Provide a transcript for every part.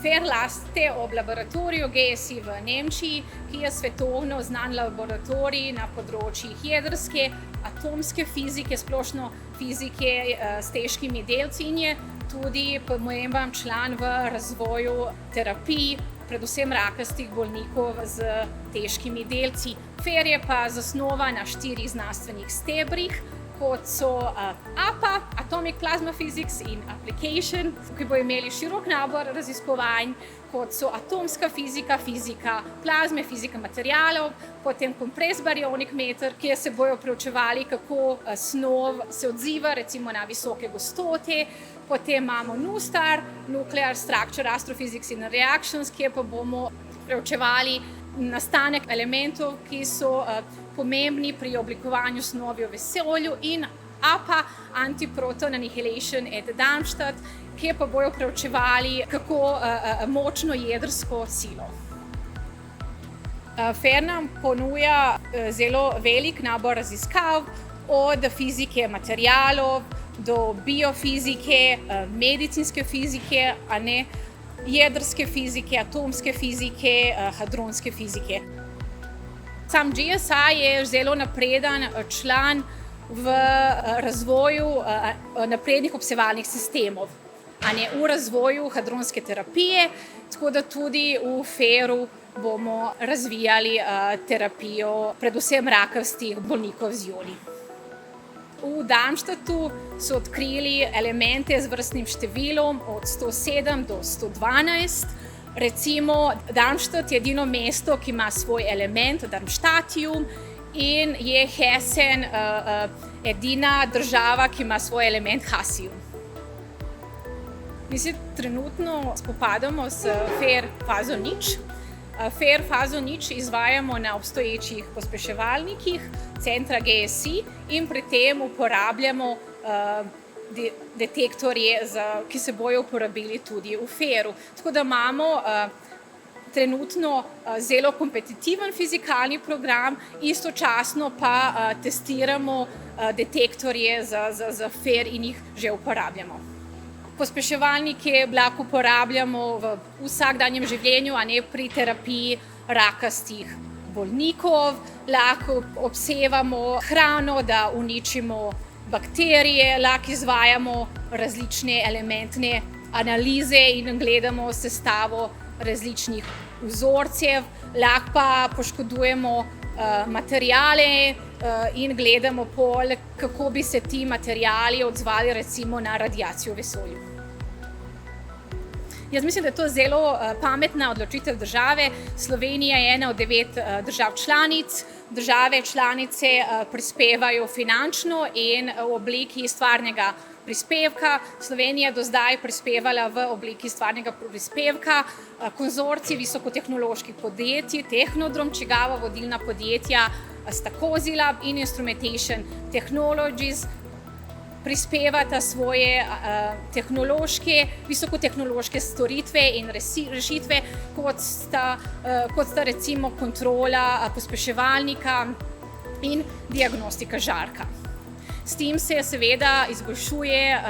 FAIR raste ob laboratoriju GSI v Nemčiji, ki je svetovno znan laboratorij na področjih jedrske, atomske fizike, splošno fizike s težkimi delci in je tudi pomemben član v razvoju terapij, predvsem rakastih bolnikov z težkimi delci. FAIR je pa zasnovan na 4 znanstvenih stebrih, kot so APA, Atomic Plasma Physics in Application, ki bo imeli širok nabor raziskovanj, kot so atomska fizika, fizika plazme, fizika materialov, potem Compressed Baryonic Matter, kjer se bojo preučevali, kako snov se odziva recimo na visoke gostote, potem imamo NuSTAR, Nuclear Structure, Astrophysics in Reactions, kjer pa bomo preučevali nastanek elementov, ki so pomembni pri oblikovanju snovi v vesolju, in APA, Antiproton Annihilation at Darmstadt, kjer pa bojo preučevali, kako močno jedrsko silo. FAIR nam ponuja zelo velik nabor raziskav, od fizike materialov do biofizike, medicinske fizike, jedrske fizike, atomske fizike, hadronske fizike. Sam GSI je zelo napreden član v razvoju naprednih obsevalnih sistemov, v razvoju hadronske terapije, tako da tudi v FAIR-u bomo razvijali terapijo predvsem rakastih bolnikov z joni. V Darmstadtu so odkrili elemente z vrstnim številom od 107 do 112. Recimo, Darmstadt je edino mesto, ki ima svoj element, Darmstadtium, in je Hessen edina država, ki ima svoj element Hassium. Mi se trenutno spopadamo s FAIR fazo 0. FAIR fazo 0 izvajamo na obstoječih pospeševalnikih centra GSI in pri tem uporabljamo detektorje, ki se bojo uporabili tudi v FAIR-u. Tako da imamo trenutno zelo kompetitiven fizikalni program, istočasno pa testiramo detektorje za FAIR in jih že uporabljamo. Pospeševalnike lahko uporabljamo v vsakdanjem življenju, pri terapiji rakastih bolnikov, lahko obsevamo hrano, da uničimo bakterije, lahko izvajamo različne elementne analize in gledamo sestavo različnih vzorcev, lahko pa poškodujemo materiale in gledamo pol, kako bi se ti materiali odzvali recimo na radiacijo v vesolju. Jaz mislim, da je to zelo pametna odločitev države. Slovenija je ena od 9 držav članic. Države članice prispevajo finančno in v obliki stvarnega prispevka. Slovenija do zdaj prispevala v obliki stvarnega prispevka. Konzorcij visokotehnoloških podjetij, Technodrom, čigava vodilna podjetja sta Cosilab in Instrumentation Technologies, prispevata svoje visokotehnološke storitve in rešitve, kot sta recimo kontrola pospeševalnika in diagnostika žarka. S tem se seveda izboljšuje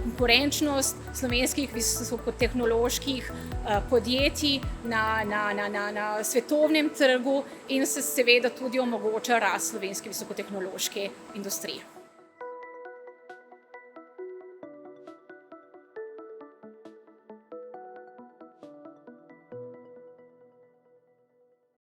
konkurenčnost slovenskih visokotehnoloških podjetij na svetovnem trgu in se seveda tudi omogoča rast slovenske visokotehnološke industrije.